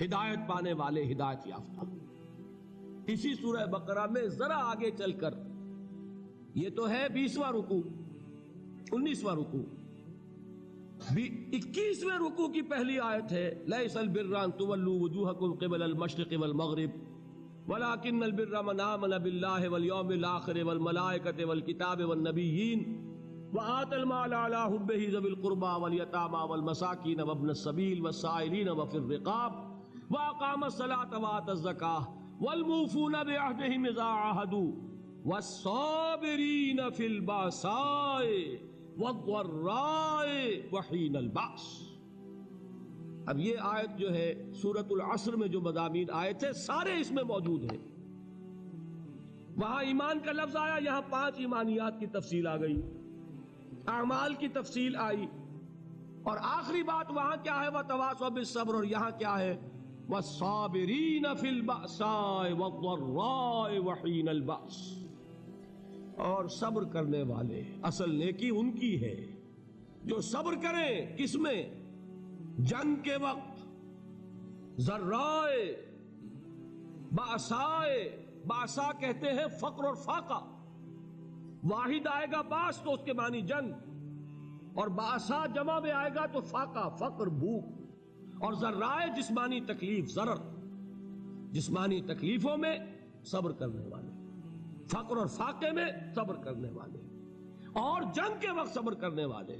ہدایت پانے والے ہدایت یافتہ. اسی سورہ بقرہ میں ذرا آگے چل کر، یہ تو ہے 20واں رکوع، 19واں رکوع، 21ویں رکوع کی پہلی آیت ہے لیس البر ان تولوا وجوہکم قبل المشرق والمغرب ولكن البر من آمن بالله واليوم الآخر والملائكة والكتاب والنبيين وآتى المال على حبه ذوي القربى واليتامى والمساكين وابن السبيل والسائلين وفي الرقاب وأقام الصلاة وآتى الزكاة والموفون بعهدهم إذا عاهدوا والصابرين في البأساء والضراء وحين البأس. اب یہ آیت جو ہے سورۃ العصر میں جو مضامین آئے تھے سارے اس میں موجود ہیں. وہاں ایمان کا لفظ آیا، یہاں 5 ایمانیات کی تفصیل آ گئی، اعمال کی تفصیل آئی، اور آخری بات وہاں کیا ہے وَتَوَاصَوْا بِالصَّبْرِ، اور یہاں کیا ہے وَالصَّابِرِينَ فِي الْبَأْسَاءِ وَالضَّرَّاءِ وَحِينَ الْبَأْسِ، اور صبر کرنے والے. اصل نیکی ان کی ہے جو صبر کریں، کس میں؟ جنگ کے وقت. ذرائے، باسائے، باسا کہتے ہیں فقر اور فاقہ. واحد آئے گا باس تو اس کے معنی جنگ، اور باسا جمع میں آئے گا تو فاقہ، فقر، بھوک. اور ذرائے جسمانی تکلیف، ضرر، جسمانی تکلیفوں میں صبر کرنے والے، فقر اور فاقے میں صبر کرنے والے، اور جنگ کے وقت صبر کرنے والے.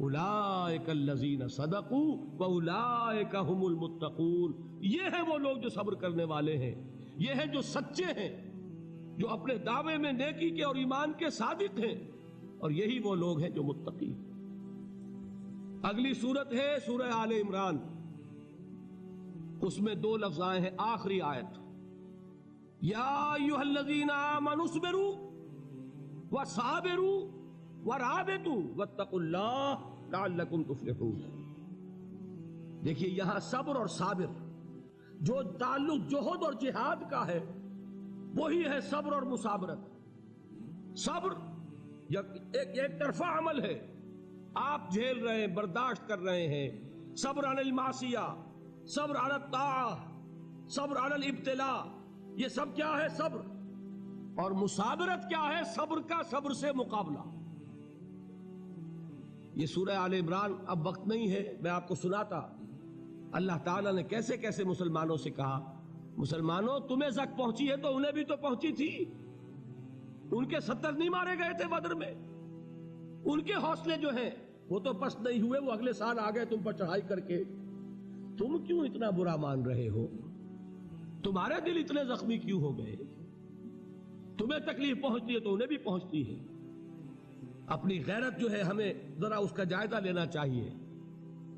اولئک الذین صدقوا واولئک هم المتقون. یہ ہیں وہ لوگ جو صبر کرنے والے ہیں، یہ ہیں جو سچے ہیں، جو اپنے دعوے میں نیکی کے اور ایمان کے صادق ہیں، اور یہی وہ لوگ ہیں جو متقی. اگلی صورت ہے سورہ آل عمران، اس میں 2 لفظ آئے ہیں آخری آیت، یا ایھا الذین آمنوا اصبروا وصابروا ورابطوا واتقوا اللہ لعلکم تفلحون. دیکھیے یہاں صبر اور صابر، جو تعلق جہد اور جہاد کا ہے وہی ہے صبر اور مصابرت. صبر ایک طرفہ عمل ہے، آپ جھیل رہے ہیں، برداشت کر رہے ہیں. صبر علی المعصیہ، صبر علی الطاعہ، صبر علی الابتلاء، یہ سب کیا ہے؟ صبر. اور مصابرت کیا ہے؟ صبر کا صبر سے مقابلہ. یہ سورہ آل عمران، اب وقت نہیں ہے میں آپ کو سناتا اللہ تعالیٰ نے کیسے کیسے مسلمانوں سے کہا، مسلمانوں تمہیں زک پہنچی ہے تو انہیں بھی تو پہنچی تھی. ان کے 70 نہیں مارے گئے تھے بدر میں؟ ان کے حوصلے جو ہیں وہ تو پست نہیں ہوئے، وہ اگلے سال آ گئے تم پر چڑھائی کر کے. تم کیوں اتنا برا مان رہے ہو؟ تمہارے دل اتنے زخمی کیوں ہو گئے؟ تمہیں تکلیف پہنچتی ہے تو انہیں بھی پہنچتی ہے. اپنی غیرت جو ہے ہمیں ذرا اس کا جائزہ لینا چاہیے.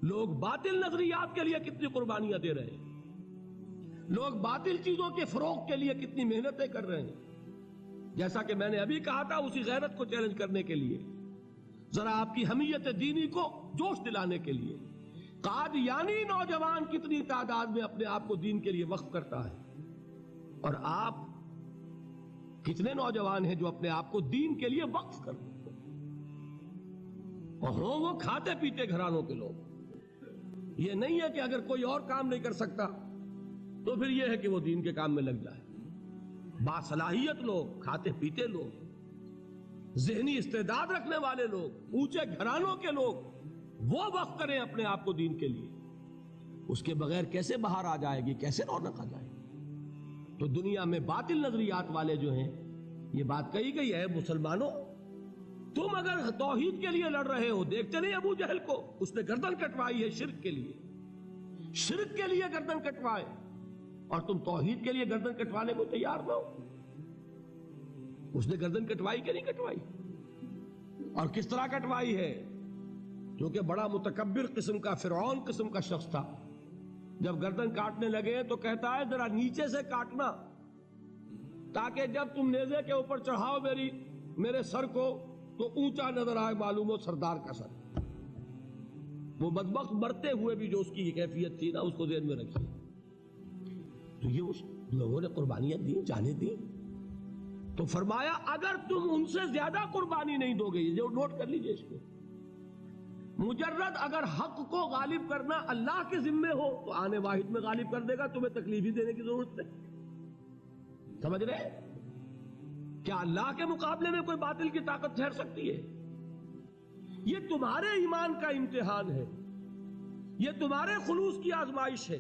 لوگ باطل نظریات کے لیے کتنی قربانیاں دے رہے ہیں، لوگ باطل چیزوں کے فروغ کے لیے کتنی محنتیں کر رہے ہیں. جیسا کہ میں نے ابھی کہا تھا، اسی غیرت کو چیلنج کرنے کے لیے، ذرا آپ کی حمیت دینی کو جوش دلانے کے لیے، قادیانی نوجوان کتنی تعداد میں اپنے آپ کو دین کے لیے وقف کرتا ہے، اور آپ کتنے نوجوان ہیں جو اپنے آپ کو دین کے لیے وقف کرتے ہیں، اور ہوں وہ کھاتے پیتے گھرانوں کے لوگ. یہ نہیں ہے کہ اگر کوئی اور کام نہیں کر سکتا تو پھر یہ ہے کہ وہ دین کے کام میں لگ جائے. باصلاحیت لوگ، کھاتے پیتے لوگ، ذہنی استعداد رکھنے والے لوگ، اونچے گھرانوں کے لوگ، وہ وقف کریں اپنے آپ کو دین کے لیے. اس کے بغیر کیسے باہر آ جائے گی، کیسے رونق آ جائے گی؟ تو دنیا میں باطل نظریات والے جو ہیں، یہ بات کہی گئی ہے، مسلمانوں تم اگر توحید کے لیے لڑ رہے ہو، دیکھتے نہیں ابو جہل کو، اس نے گردن کٹوائی ہے شرک کے لیے، شرک کے لیے گردن کٹوائے، اور تم توحید کے لیے گردن کٹوانے کو تیار نہ ہو. اس نے گردن کٹوائی کہ نہیں کٹوائی؟ اور کس طرح کٹوائی ہے؟ کیونکہ بڑا متکبر قسم کا، فرعون قسم کا شخص تھا. جب گردن کاٹنے لگے تو کہتا ہے ذرا نیچے سے کاٹنا، تاکہ جب تم نیزے کے اوپر چڑھاؤ میرے سر کو تو اونچا نظر آئے، معلوم ہو سردار کا سر. وہ بدبخت مرتے ہوئے بھی جو اس کی کیفیت تھی نا، اس کو ذہن میں رکھیے. تو یہ اس لوگوں نے قربانیاں دی، جانیں دی. تو فرمایا اگر تم ان سے زیادہ قربانی نہیں دو گے، یہ نوٹ کر لیجئے اس کو، مجرد اگر حق کو غالب کرنا اللہ کے ذمے ہو تو آنے واحد میں غالب کر دے گا، تمہیں تکلیف ہی دینے کی ضرورت نہیں۔ سمجھ رہے؟ کیا اللہ کے مقابلے میں کوئی باطل کی طاقت ٹھہر سکتی ہے؟ یہ تمہارے ایمان کا امتحان ہے، یہ تمہارے خلوص کی آزمائش ہے،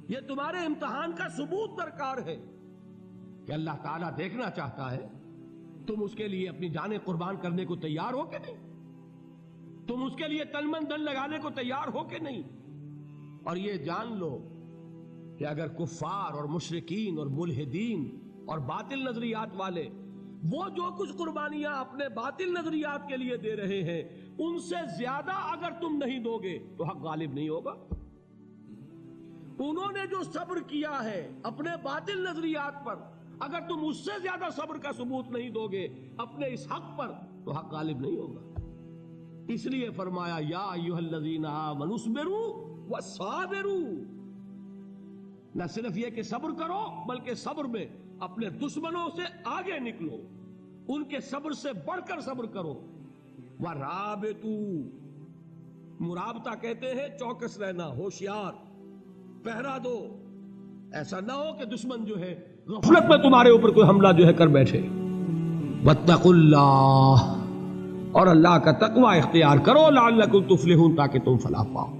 یہ تمہارے امتحان کا ثبوت درکار ہے کہ اللہ تعالیٰ دیکھنا چاہتا ہے تم اس کے لیے اپنی جانیں قربان کرنے کو تیار ہو کہ نہیں، تم اس کے لیے تن من دھن لگانے کو تیار ہو کہ نہیں۔ اور یہ جان لو کہ اگر کفار اور مشرکین اور ملحدین اور باطل نظریات والے وہ جو کچھ قربانیاں اپنے باطل نظریات کے لیے دے رہے ہیں ان سے زیادہ اگر تم نہیں دو گے تو حق غالب نہیں ہوگا۔ انہوں نے جو صبر کیا ہے اپنے باطل نظریات پر، اگر تم اس سے زیادہ صبر کا ثبوت نہیں دو گے اپنے اس حق پر تو حق غالب نہیں ہوگا۔ اس لیے فرمایا یا ایھا الذین آمنوا اصبروا وصابروا، نہ صرف یہ کہ صبر کرو بلکہ صبر میں اپنے دشمنوں سے آگے نکلو، ان کے صبر سے بڑھ کر صبر کرو۔ ورابطوا، مرابطہ کہتے ہیں چوکس رہنا، ہوشیار، پہرا دو، ایسا نہ ہو کہ دشمن جو ہے غفلت میں تمہارے اوپر کوئی حملہ جو ہے کر بیٹھے۔ واتقوا اللہ، اور اللہ کا تقوی اختیار کرو، لعلکم تفلحون، تاکہ تم فلاح پاؤ۔